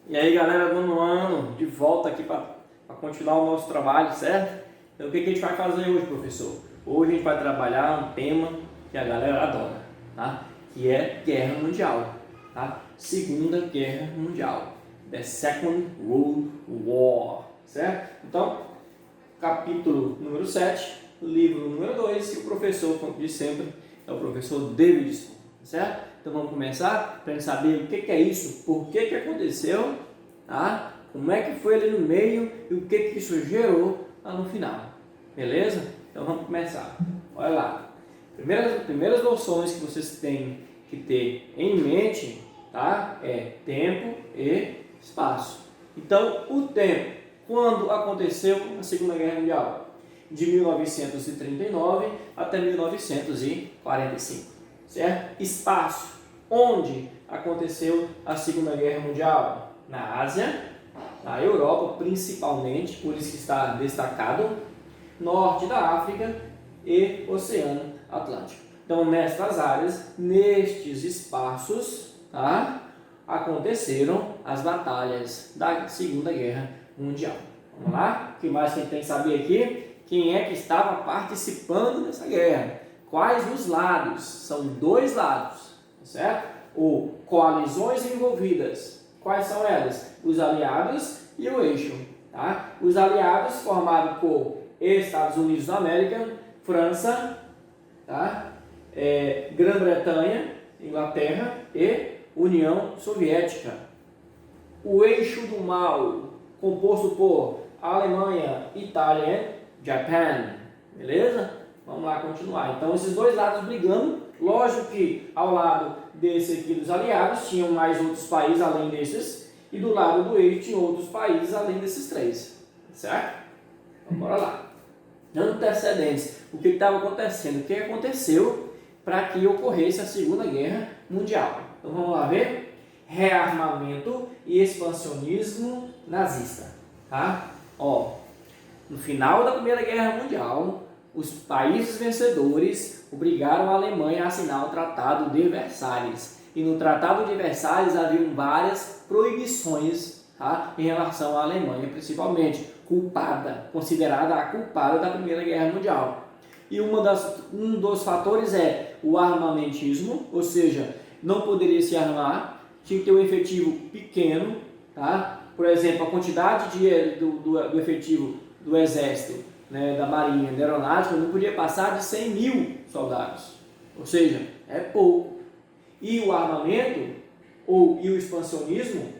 E aí galera, nono ano, de volta aqui para continuar o nosso trabalho, certo? Então o que a gente vai fazer hoje, professor? Hoje a gente vai trabalhar um tema que a galera adora, tá? Que é Guerra Mundial, tá? Segunda Guerra Mundial, The Second World War, certo? Então, capítulo número 7, livro número 2, e o professor, como de sempre, é o professor Davidson, certo? Então vamos começar para saber o que é isso, por que aconteceu, tá? Como é que foi ali no meio e o que isso gerou lá no final, beleza? Então vamos começar. Olha lá, primeiras noções que vocês têm que ter em mente, tá? É tempo e espaço. Então o tempo, quando aconteceu a Segunda Guerra Mundial? De 1939 até 1945, certo? Espaço, onde aconteceu a Segunda Guerra Mundial? Na Ásia, na Europa principalmente, por isso que está destacado, norte da África e Oceano Atlântico. Então, nestas áreas, nestes espaços, tá, aconteceram as batalhas da Segunda Guerra Mundial. Vamos lá? O que mais que a gente tem que saber aqui? Quem é que estava participando dessa guerra? Quais os lados? São dois lados, certo? Ou coalizões envolvidas. Quais são elas? Os aliados e o eixo. Tá? Os aliados formados por Estados Unidos da América, França, tá? Grã-Bretanha, Inglaterra e União Soviética. O eixo do mal, composto por Alemanha, Itália e Japão. Beleza? Vamos lá continuar. Então, esses dois lados brigando. Lógico que ao lado desse aqui dos aliados tinham mais outros países além desses. E do lado do eixo tinha outros países além desses três. Certo? Então, bora lá. Antecedentes. O que estava acontecendo? O que aconteceu para que ocorresse a Segunda Guerra Mundial? Então, vamos lá ver. Rearmamento e expansionismo nazista. Tá? Ó, no final da Primeira Guerra Mundial, os países vencedores obrigaram a Alemanha a assinar o Tratado de Versalhes. E no Tratado de Versalhes havia várias proibições, tá, em relação à Alemanha, principalmente culpada, considerada a culpada da Primeira Guerra Mundial. E um dos fatores é o armamentismo, ou seja, não poderia se armar, tinha que ter um efetivo pequeno, tá? Por exemplo, a quantidade do efetivo do Exército, né, da Marinha, da Aeronáutica, não podia passar de 100 mil soldados. Ou seja, é pouco. E o armamento, e o expansionismo,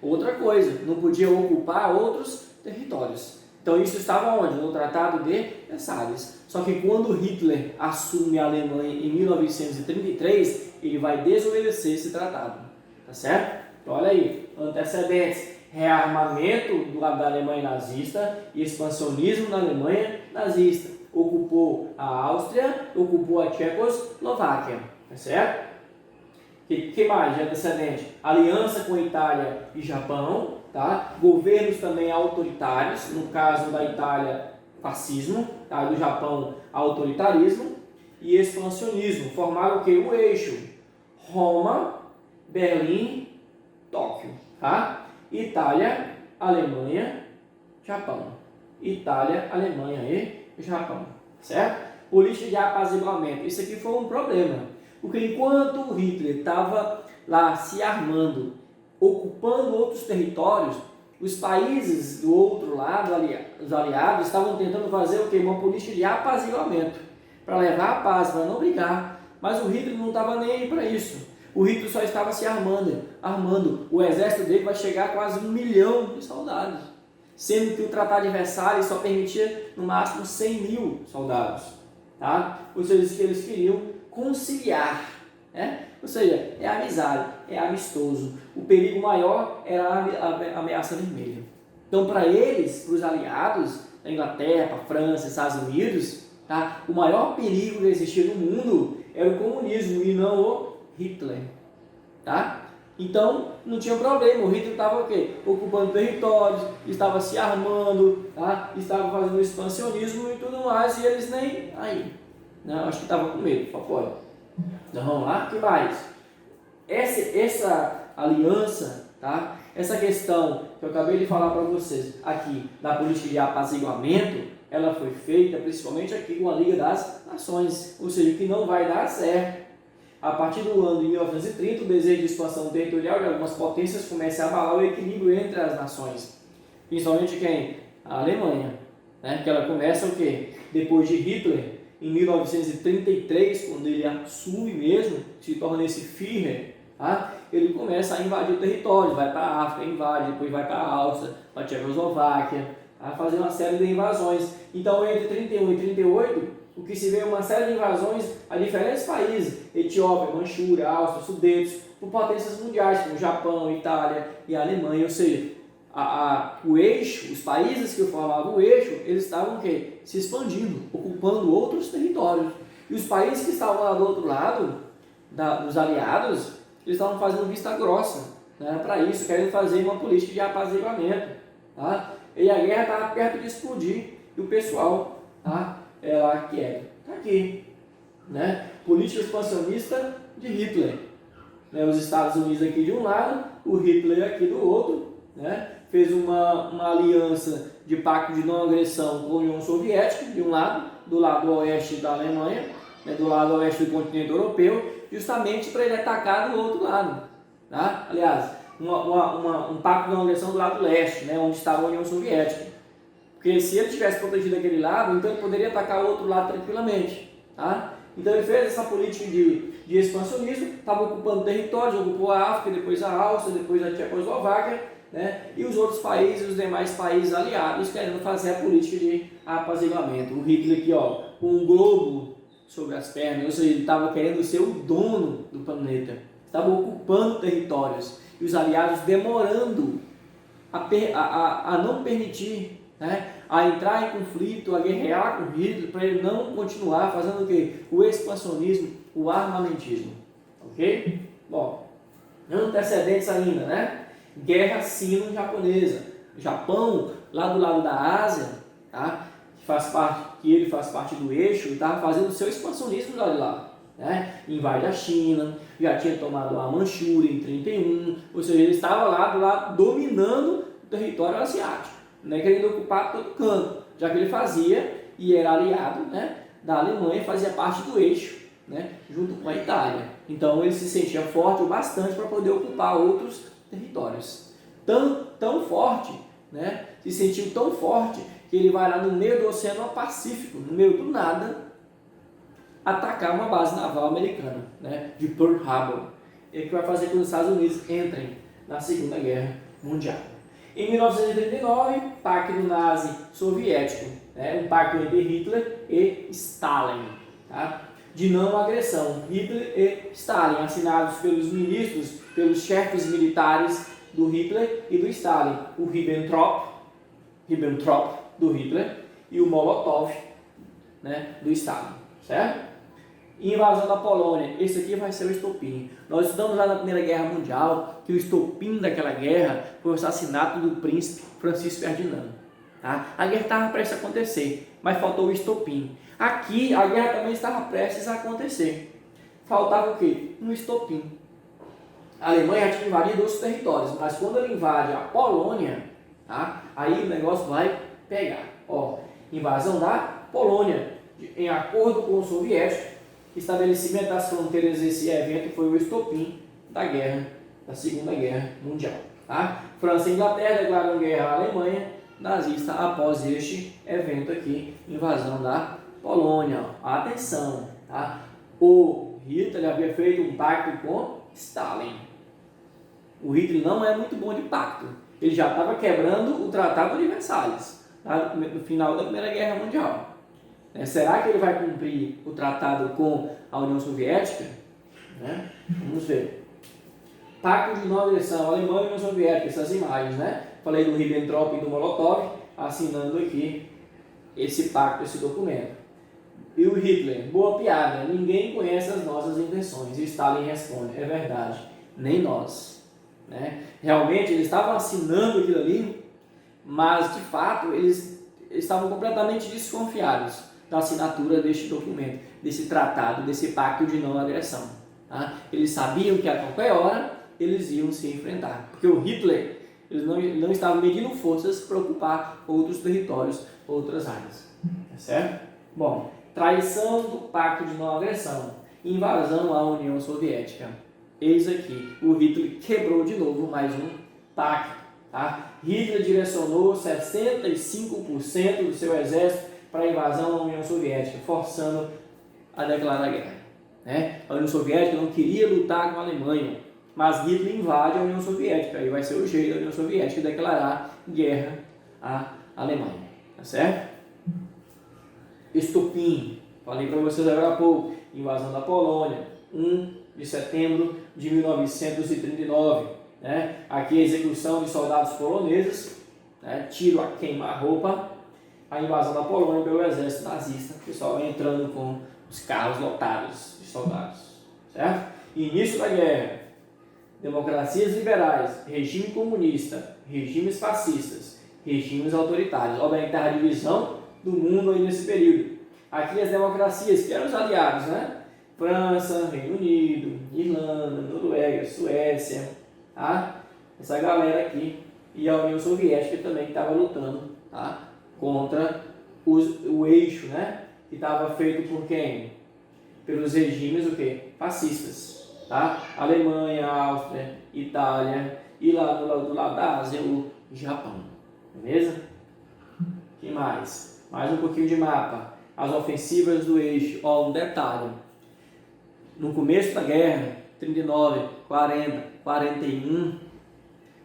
outra coisa, não podia ocupar outros territórios. Então isso estava onde? No Tratado de Versalhes. Só que quando Hitler assume a Alemanha em 1933, ele vai desobedecer esse tratado. Tá certo? Então, olha aí, antecedentes. Rearmamento do lado da Alemanha nazista e expansionismo na Alemanha nazista. Ocupou a Áustria, ocupou a Tchecoslováquia, tá certo? Que mais de antecedente? Aliança com a Itália e Japão, tá? Governos também autoritários, no caso da Itália, fascismo, tá? Do Japão, autoritarismo e expansionismo. Formaram o que? O eixo Roma, Berlim, Tóquio, tá? Itália, Alemanha, Japão. Itália, Alemanha e Japão, certo? Política de apaziguamento. Isso aqui foi um problema, porque enquanto o Hitler estava lá se armando, ocupando outros territórios, os países do outro lado, os aliados, estavam tentando fazer o quê? Uma política de apaziguamento, para levar a paz, para não brigar. Mas o Hitler não estava nem aí para isso. O Hitler só estava se armando. O exército dele vai chegar a quase 1 milhão de soldados, sendo que o Tratado de Versalhes só permitia no máximo 100 mil soldados. Tá? Ou seja, eles queriam conciliar, né? Ou seja, é amizade, é amistoso. O perigo maior era a ameaça vermelha. Então, para eles, para os aliados, da Inglaterra, para a França, Estados Unidos, tá? O maior perigo que existia no mundo era o comunismo e não o Hitler, tá? Então não tinha problema, o Hitler estava o quê? Ocupando territórios, estava se armando, tá? Estava fazendo expansionismo e tudo mais, e eles nem aí, não, acho que estava com medo, só pode. Então vamos lá, o que mais? Essa aliança, tá? essa questão que eu acabei de falar para vocês aqui, da política de apaziguamento, ela foi feita principalmente aqui com a Liga das Nações, ou seja, que não vai dar certo. A partir do ano de 1930, o desejo de expansão territorial de algumas potências começa a abalar o equilíbrio entre as nações, principalmente quem? A Alemanha, né? Que ela começa o quê? Depois de Hitler, em 1933, quando ele assume mesmo, se torna esse Führer, tá? Ele começa a invadir o território, vai para a África, invade, depois vai para a Áustria, para a Tchecoslováquia, a fazer uma série de invasões. Então, entre 31 e 38, o que se vê é uma série de invasões a diferentes países, Etiópia, Manchúria, Áustria, Sudetos, por potências mundiais, como Japão, Itália e Alemanha, ou seja, o eixo, os países que formavam o eixo, eles estavam o quê? Se expandindo, ocupando outros territórios. E os países que estavam lá do outro lado, dos aliados, eles estavam fazendo vista grossa, né, para isso, querendo fazer uma política de apaziguamento. Tá? E a guerra estava perto de explodir, e o pessoal, tá, ela quer. Está aqui, né? Política expansionista de Hitler. Né? Os Estados Unidos aqui de um lado, o Hitler aqui do outro, né? Fez uma aliança de pacto de não agressão com a União Soviética, de um lado, do lado oeste da Alemanha, né? Do lado oeste do continente europeu, justamente para ele atacar do outro lado. Tá? Aliás, um pacto de não agressão do lado leste, né? Onde estava a União Soviética. Porque se ele tivesse protegido aquele lado, então ele poderia atacar o outro lado tranquilamente. Tá? Então ele fez essa política de expansionismo, estava ocupando territórios, ocupou a África, depois a Áustria, depois a Tchecoslováquia, né? E os outros países, os demais países aliados, querendo fazer a política de apaziguamento. O Hitler aqui, ó, com um globo sobre as pernas, ou seja, ele estava querendo ser o dono do planeta, estava ocupando territórios, e os aliados demorando a não permitir, né, a entrar em conflito, a guerrear com Hitler, para ele não continuar fazendo o quê? O expansionismo, o armamentismo. Ok? Bom, antecedentes ainda, né? Guerra sino-japonesa. O Japão, lá do lado da Ásia, tá? Que ele faz parte do eixo, estava fazendo o seu expansionismo lá. Né? Invade a China, já tinha tomado a Manchúria em 31, ou seja, ele estava lá do lado dominando o território asiático, né? Querendo ocupar todo canto, já que ele fazia e era aliado, né, da Alemanha, fazia parte do eixo, né, junto com a Itália. Então ele se sentia forte o bastante para poder ocupar outros territórios. Tão forte, né, se sentiu tão forte que ele vai lá no meio do Oceano Pacífico, no meio do nada, atacar uma base naval americana, né, de Pearl Harbor, e que vai fazer com que os Estados Unidos entrem na Segunda Guerra Mundial. Em 1939, Pacto Nazi-Soviético, né, um pacto entre Hitler e Stalin, tá, de não agressão. Hitler e Stalin, assinados pelos ministros, pelos chefes militares do Hitler e do Stalin, o Ribbentrop do Hitler e o Molotov, né, do Stalin, certo? Invasão da Polônia, esse aqui vai ser o estopim. Nós estudamos lá na Primeira Guerra Mundial que o estopim daquela guerra foi o assassinato do príncipe Francisco Ferdinando. Tá? A guerra estava prestes a acontecer, mas faltou o estopim. Aqui a guerra também estava prestes a acontecer. Faltava o quê? Um estopim. A Alemanha já tinha invadido outros territórios, mas quando ele invade a Polônia, tá? Aí o negócio vai pegar. Ó, invasão da Polônia, em acordo com o soviético. Estabelecimento das fronteiras desse evento foi o estopim da Segunda Guerra Mundial. Tá? França e Inglaterra declaram guerra à Alemanha nazista após este evento aqui, invasão da Polônia. Atenção, tá? O Hitler havia feito um pacto com Stalin. O Hitler não é muito bom de pacto. Ele já estava quebrando o Tratado de Versalhes, tá? No final da Primeira Guerra Mundial. Será que ele vai cumprir o tratado com a União Soviética? Né? Vamos ver. Pacto de não agressão, Alemanha e União Soviética, essas imagens, né? Falei do Ribbentrop e do Molotov, assinando aqui esse pacto, esse documento. E o Hitler, boa piada, ninguém conhece as nossas intenções. E Stalin responde, é verdade, nem nós. Né? Realmente eles estavam assinando aquilo ali, mas de fato eles estavam completamente desconfiados da assinatura deste documento, desse tratado, desse pacto de não agressão. Tá? Eles sabiam que a qualquer hora eles iam se enfrentar, porque o Hitler Eles não estavam medindo forças para ocupar outros territórios, outras áreas. Tá certo? Bom, traição do Pacto de Não Agressão, invasão à União Soviética. Eis aqui, o Hitler quebrou de novo mais um pacto. Tá? Hitler direcionou 65% do seu exército para a invasão à União Soviética, forçando a declarar guerra. Né? A União Soviética não queria lutar com a Alemanha, mas Hitler invade a União Soviética, aí vai ser o jeito da União Soviética declarar guerra à Alemanha. Tá certo? Estopim, falei para vocês agora há pouco, invasão da Polônia, 1 de setembro de 1939. Né? Aqui a execução de soldados poloneses, né? Tiro a queima-roupa, a invasão da Polônia pelo exército nazista, o pessoal entrando com os carros lotados de soldados. Certo? Início da guerra, democracias liberais, regime comunista, regimes fascistas, regimes autoritários. Obviamente a divisão do mundo aí nesse período. Aqui as democracias, que eram os aliados, né? França, Reino Unido, Irlanda, Noruega, Suécia, tá? Essa galera aqui, e a União Soviética também que estava lutando, tá? Contra o eixo, né? Que estava feito por quem? Pelos regimes o quê? Fascistas, tá? Alemanha, Áustria, Itália e lá do lado da Ásia o Japão, beleza? Que mais? Mais um pouquinho de mapa. As ofensivas do eixo. Ó, um detalhe. No começo da guerra, 39, 40, 41,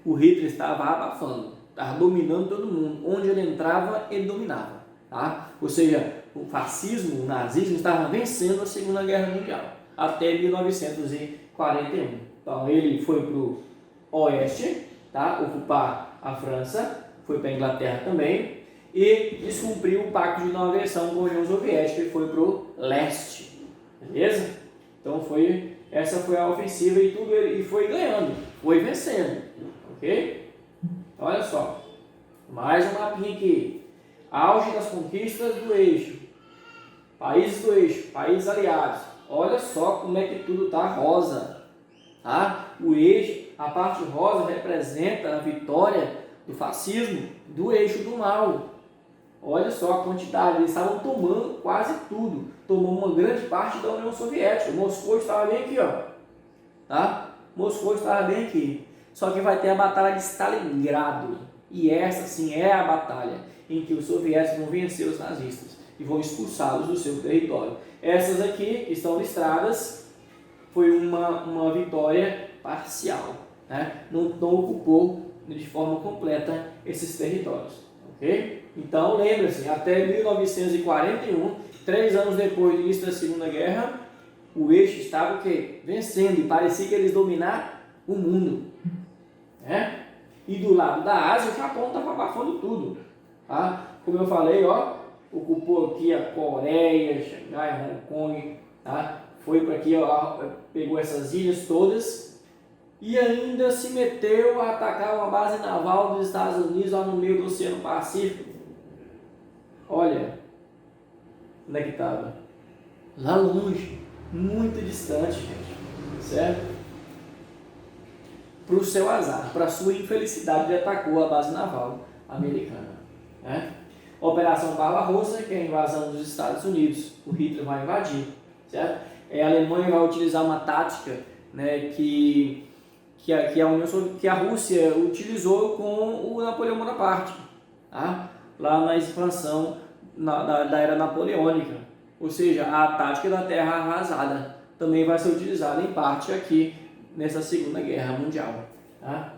o Hitler estava abafando, estava dominando todo mundo. Onde ele entrava, ele dominava. Tá? Ou seja, o fascismo, o nazismo estava vencendo a Segunda Guerra Mundial até 1941. Então ele foi para o oeste, tá? Ocupar a França, foi para a Inglaterra também, e descumpriu o Pacto de Não Agressão com a União Soviética e foi para o leste. Beleza? Então essa foi a ofensiva e foi ganhando, foi vencendo. Ok? Então, olha só, mais um mapinha aqui. Auge das conquistas do eixo, países do eixo, países aliados. Olha só como é que tudo está rosa. Tá? O eixo, a parte rosa representa a vitória do fascismo, do eixo do mal. Olha só a quantidade, eles estavam tomando quase tudo. Tomou uma grande parte da União Soviética. Moscou estava bem aqui, ó. Tá? Moscou estava bem aqui. Só que vai ter a Batalha de Stalingrado. E essa sim é a batalha em que os soviéticos vão vencer os nazistas e vão expulsá-los do seu território. Essas aqui, que estão listradas, foi uma vitória parcial. Né? Não ocupou de forma completa esses territórios. Ok? Então, lembre-se, até 1941, 3 anos depois do início da Segunda Guerra, o eixo estava o quê? Vencendo, e parecia que eles dominaram o mundo. Né? E do lado da Ásia, o Japão estava abafando tudo. Tá? Como eu falei, ó, ocupou aqui a Coreia, Xangai, Hong Kong, tá? Foi para aqui, ó, pegou essas ilhas todas e ainda se meteu a atacar uma base naval dos Estados Unidos lá no meio do Oceano Pacífico. Olha, onde é que estava? Lá longe, muito distante, gente, certo? Para o seu azar, para a sua infelicidade, ele atacou a base naval americana. Né? Operação Barbarossa, que é a invasão dos Estados Unidos, o Hitler vai invadir, certo? A Alemanha vai utilizar uma tática, né, que a Rússia utilizou com o Napoleão Bonaparte, tá? Lá na expansão da era napoleônica, ou seja, a tática da terra arrasada também vai ser utilizada em parte aqui nessa Segunda Guerra Mundial. Tá?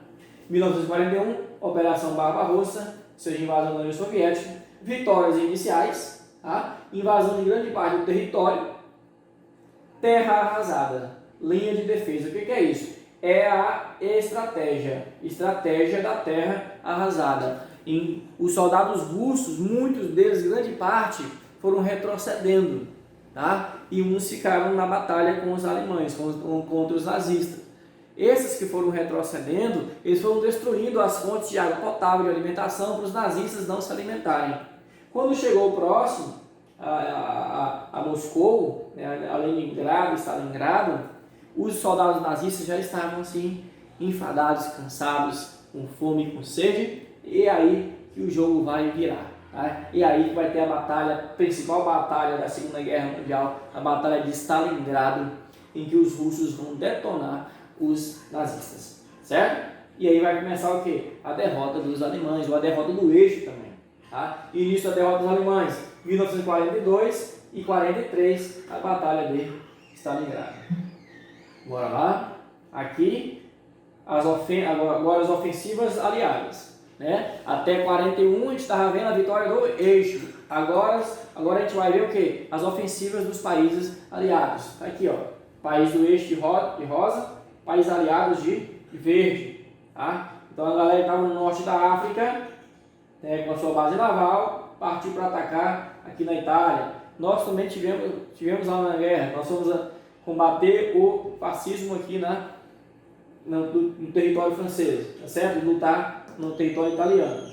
1941, Operação Barbarossa, ou seja, invasão da União Soviética, vitórias iniciais, tá? Invasão de grande parte do território, terra arrasada, linha de defesa. O que é isso? É a estratégia da terra arrasada. Os soldados russos, muitos deles, grande parte, foram retrocedendo, tá? E uns ficaram na batalha com os alemães, contra os nazistas. Esses que foram retrocedendo, eles foram destruindo as fontes de água potável, de alimentação, para os nazistas não se alimentarem. Quando chegou próximo a Moscou, né, a Leningrado, Stalingrado, os soldados nazistas já estavam assim, enfadados, cansados, com fome e com sede, e é aí que o jogo vai virar. Tá? E aí que vai ter a batalha, principal batalha da Segunda Guerra Mundial, a Batalha de Stalingrado, em que os russos vão detonar os nazistas, certo? E aí vai começar o quê? A derrota dos alemães, ou a derrota do eixo também. Tá? Início da derrota dos alemães, 1942 e 43, a Batalha de Stalingrado. Bora lá. Aqui, agora as ofensivas aliadas. Né? Até 41 a gente estava vendo a vitória do eixo. Agora a gente vai ver o que? As ofensivas dos países aliados. Tá aqui, ó. País do eixo de rosa, países aliados de verde. Tá? Então a galera que estava no norte da África, com a sua base naval, partiu para atacar aqui na Itália. Nós também tivemos lá na guerra. Nós fomos combater o fascismo aqui no território francês, tá certo? Lutar no território italiano.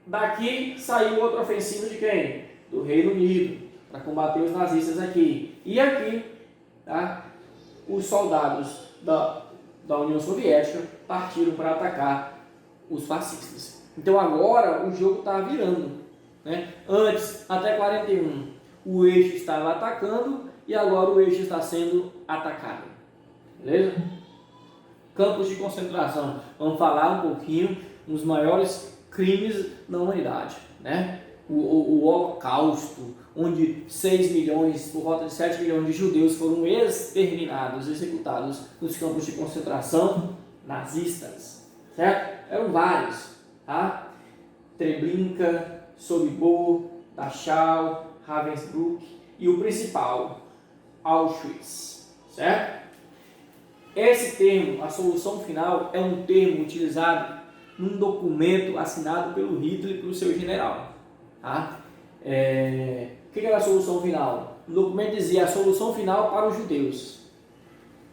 Daqui saiu outra ofensiva de quem? Do Reino Unido, para combater os nazistas aqui. E aqui, tá? Os soldados da União Soviética partiram para atacar os fascistas. Então agora o jogo está virando. Né? Antes, até 41, o eixo estava atacando e agora o eixo está sendo atacado. Beleza? Campos de concentração. Vamos falar um pouquinho dos maiores crimes da humanidade. Né? O Holocausto, onde 6 milhões, por volta de 7 milhões de judeus foram exterminados, executados nos campos de concentração nazistas. Certo? Eram vários. Tá? Treblinka, Sobibor, Dachau, Ravensbrück e o principal, Auschwitz. Certo? Esse termo, a solução final, é um termo utilizado num documento assinado pelo Hitler e pelo seu general. Tá? O que era a solução final? O documento dizia a solução final para os judeus.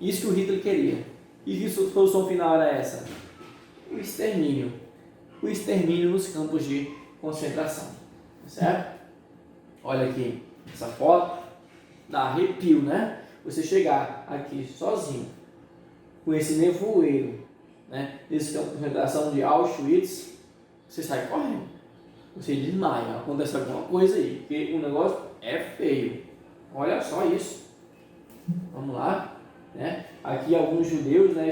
Isso que o Hitler queria. E que solução final era essa? O extermínio. O extermínio nos campos de concentração. Certo? Olha aqui, essa foto dá arrepio, né? Você chegar aqui sozinho, com esse nevoeiro, né? Nesse campo de concentração de Auschwitz, você sai correndo. Você desmaia, acontece alguma coisa aí, porque o negócio é feio. Olha só isso. Vamos lá. Né? Aqui alguns judeus, né,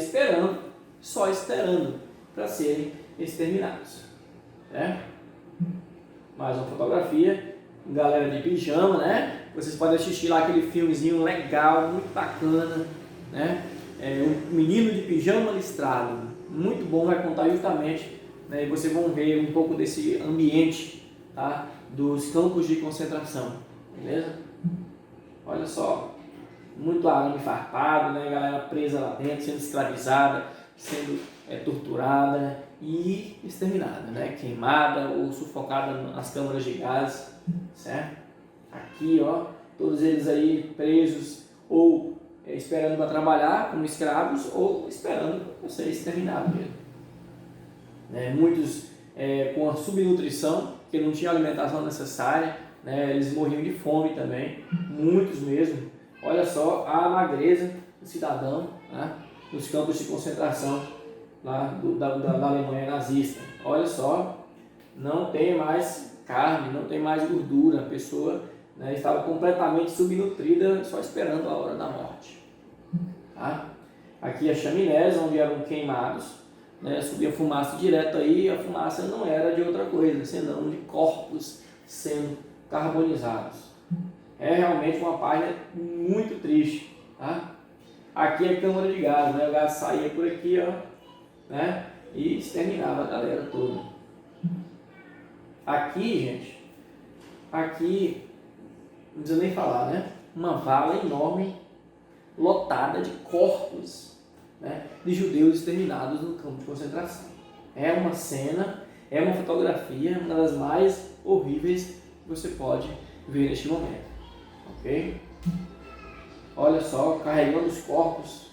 só esperando para serem exterminados. Né? Mais uma fotografia, galera de pijama, né? Vocês podem assistir lá aquele filmezinho legal, muito bacana, né? Um menino de pijama listrado, muito bom, vai contar justamente, né, e vocês vão ver um pouco desse ambiente, tá, dos campos de concentração, beleza? Olha só, muito arame farpado, né, galera presa lá dentro, sendo escravizada, sendo torturada e exterminada, né, queimada ou sufocada nas câmaras de gás, certo? Aqui, ó, todos eles aí presos ou esperando para trabalhar como escravos ou esperando para ser exterminados mesmo. Muitos com a subnutrição, porque não tinha alimentação necessária, né? Eles morriam de fome também, muitos mesmo. Olha só a magreza do cidadão, né? Nos campos de concentração lá da Alemanha nazista. Olha só, não tem mais carne, não tem mais gordura, a pessoa, né, estava completamente subnutrida, só esperando a hora da morte. Tá? Aqui as chaminés, onde eram queimados, né, subia fumaça direto aí, a fumaça não era de outra coisa, senão de corpos sendo carbonizados. É realmente uma página muito triste. Tá? Aqui é a câmara de gás, né? O gás saía por aqui, ó, né, e exterminava a galera toda. Aqui, gente, aqui, não precisa nem falar, né? Uma vala enorme, lotada de corpos, né, de judeus exterminados no campo de concentração. É uma cena, é uma fotografia, uma das mais horríveis que você pode ver neste momento. Ok? Olha só, carregando os corpos.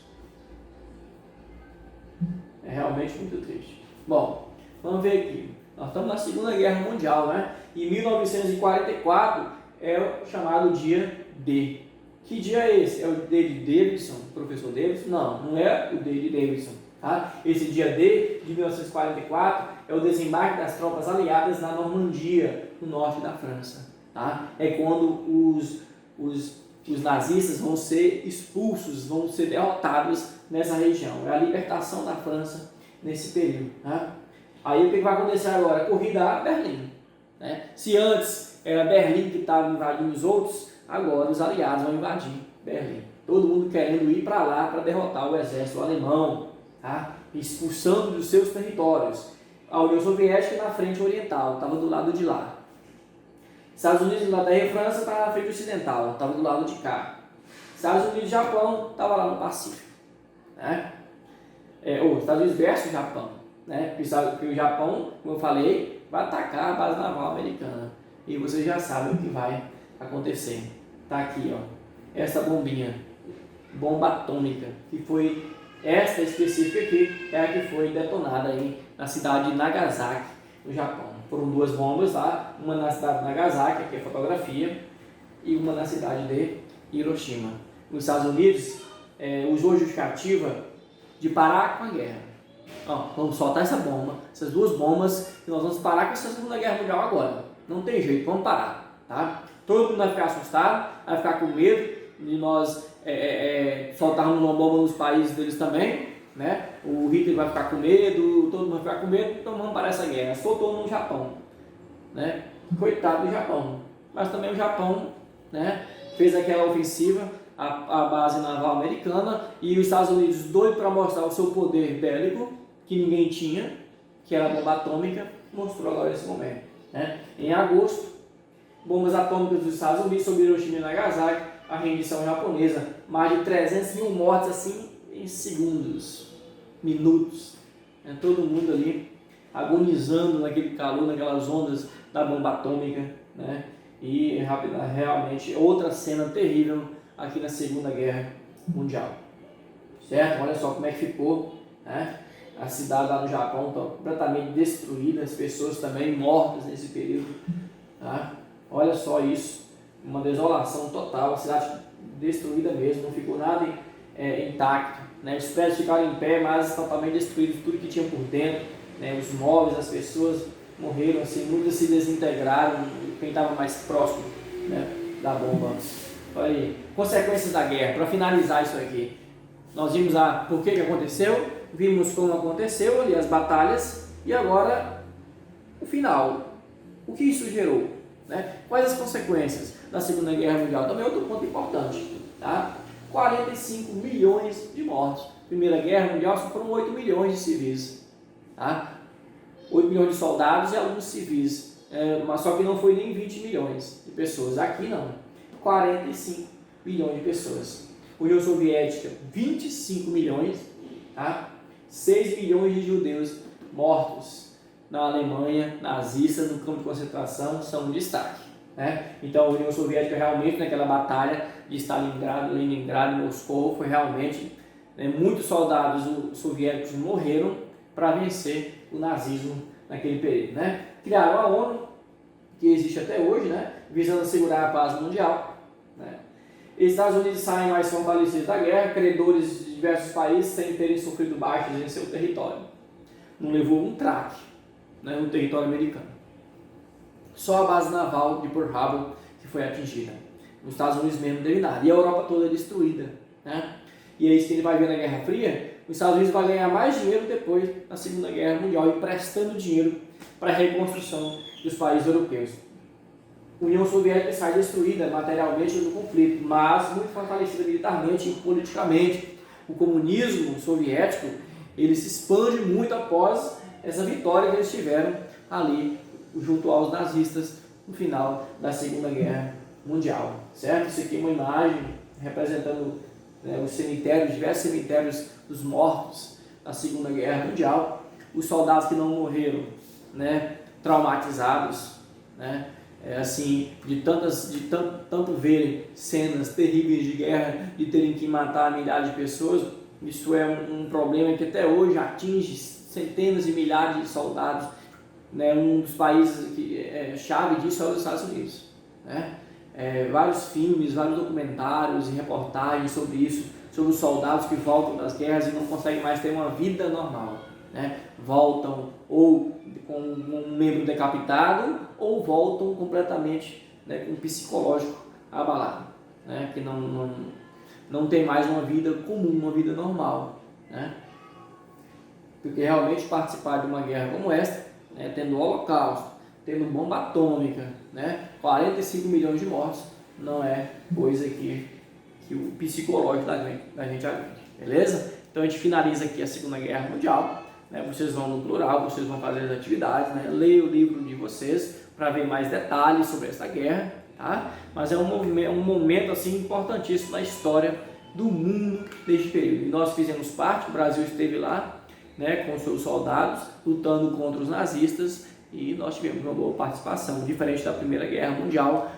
É realmente muito triste. Bom, vamos ver aqui. Nós estamos na Segunda Guerra Mundial, né? Em 1944 é o chamado dia D. Que dia é esse? É o D de Davidson, professor Davidson? Não, não é o D de Davidson. Tá? Esse dia D de 1944 é o desembarque das tropas aliadas na Normandia, no norte da França. Tá? É quando os nazistas vão ser expulsos, vão ser derrotados nessa região. É a libertação da França nesse período. Tá? Aí o que vai acontecer agora? Corrida a Berlim. Né? Se antes era Berlim que estava invadindo os outros, agora os aliados vão invadir Berlim. Todo mundo querendo ir para lá para derrotar o exército alemão, tá? Expulsando dos seus territórios. A União Soviética na frente oriental, estava do lado de lá. Estados Unidos, Inglaterra e França estavam na frente ocidental, estava do lado de cá. Estados Unidos e Japão estava lá no Pacífico. Né? Estados Unidos versus Japão. Né? Porque o Japão, como eu falei, vai atacar a base naval americana. E você já sabe o que vai acontecer. Está aqui, ó, essa bombinha, bomba atômica, que foi esta específica aqui, é a que foi detonada aí na cidade de Nagasaki, no Japão. Foram duas bombas lá, uma na cidade de Nagasaki, aqui é a fotografia, e uma na cidade de Hiroshima. Nos Estados Unidos, usou a justificativa de parar com a guerra. Vamos soltar essa bomba, essas duas bombas, e nós vamos parar com essa Segunda Guerra Mundial agora. Não tem jeito, vamos parar. Tá? Todo mundo vai ficar assustado, vai ficar com medo de nós soltarmos uma bomba nos países deles também. Né? O Hitler vai ficar com medo, todo mundo vai ficar com medo, então vamos parar essa guerra. Soltou no Japão. Né? Coitado do Japão. Mas também o Japão, né, fez aquela ofensiva à base naval americana e os Estados Unidos doido para mostrar o seu poder bélico, que ninguém tinha, que era a bomba atômica, mostrou agora nesse momento. Né? Em agosto, bombas atômicas dos Estados Unidos sobre Hiroshima e Nagasaki, a rendição japonesa, mais de 300 mil mortes assim em segundos, minutos. Todo mundo ali agonizando naquele calor, naquelas ondas da bomba atômica. Né? E realmente outra cena terrível aqui na Segunda Guerra Mundial. Certo? Olha só como é que ficou. Né? A cidade lá no Japão está completamente destruída, as pessoas também mortas nesse período. Tá? Olha só isso, uma desolação total, a cidade destruída mesmo, não ficou nada intacto. Né? Os prédios ficaram em pé, mas totalmente destruídos, tudo que tinha por dentro. Né? Os móveis, as pessoas morreram, assim, muitas se desintegraram, quem estava mais próximo, né, da bomba. Olha aí, consequências da guerra, para finalizar isso aqui. Nós vimos por que aconteceu, vimos como aconteceu ali as batalhas e agora o final. O que isso gerou? Né? Quais as consequências da Segunda Guerra Mundial? Também outro ponto importante. Tá? 45 milhões de mortos. Primeira Guerra Mundial só foram 8 milhões de civis. Tá? 8 milhões de soldados e alguns civis. Mas só que não foi nem 20 milhões de pessoas. Aqui não. 45 milhões de pessoas. União Soviética, 25 milhões. Tá? 6 milhões de judeus mortos na Alemanha, nazista, no campo de concentração, são um destaque. Né? Então a União Soviética realmente naquela batalha de Stalingrado, Leningrado e Moscou foi realmente, muitos soldados soviéticos morreram para vencer o nazismo naquele período. Né? Criaram a ONU, que existe até hoje, né? Visando assegurar a paz mundial. Né? Estados Unidos saem mais fortalecidos da guerra, credores de diversos países sem terem sofrido baixas em seu território. Não levou um traque, né, no território americano. Só a base naval de Pearl Harbor que foi atingida. Os Estados Unidos mesmo não teve nada. E a Europa toda destruída. Né? E é isso que ele vai ver na Guerra Fria. Os Estados Unidos vai ganhar mais dinheiro depois da Segunda Guerra Mundial, emprestando dinheiro para a reconstrução dos países europeus. A União Soviética sai destruída materialmente no conflito, mas muito fortalecida militarmente e politicamente. O comunismo soviético ele se expande muito após essa vitória que eles tiveram ali junto aos nazistas no final da Segunda Guerra Mundial. Certo? Isso aqui é uma imagem representando, os cemitérios, diversos cemitérios dos mortos da Segunda Guerra Mundial. Os soldados que não morreram, traumatizados, assim, de tanto verem cenas terríveis de guerra, de terem que matar milhares de pessoas. Isso é um problema que até hoje atinge centenas de milhares de soldados. Um dos países que chave disso é os Estados Unidos. Vários filmes, vários documentários e reportagens sobre isso, sobre os soldados que voltam das guerras e não conseguem mais ter uma vida normal, né? Voltam ou com um membro decapitado ou voltam completamente, né, com o psicológico abalado, né? Que não tem mais uma vida comum, uma vida normal, né? Porque realmente participar de uma guerra como esta, né, tendo o Holocausto, tendo bomba atômica, né, 45 milhões de mortos, não é coisa que o psicológico da gente aguente, beleza? Então a gente finaliza aqui a Segunda Guerra Mundial, né? Vocês vão no plural, vocês vão fazer as atividades, né? Leia o livro de vocês para ver mais detalhes sobre essa guerra, tá? Mas é um momento assim importantíssimo na história do mundo deste período. E nós fizemos parte, o Brasil esteve lá, né, com seus soldados lutando contra os nazistas, e nós tivemos uma boa participação, diferente da Primeira Guerra Mundial,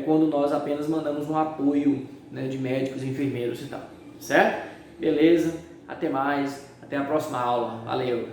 quando nós apenas mandamos um apoio, né, de médicos, enfermeiros e tal, certo? Beleza? Até mais, até a próxima aula, valeu!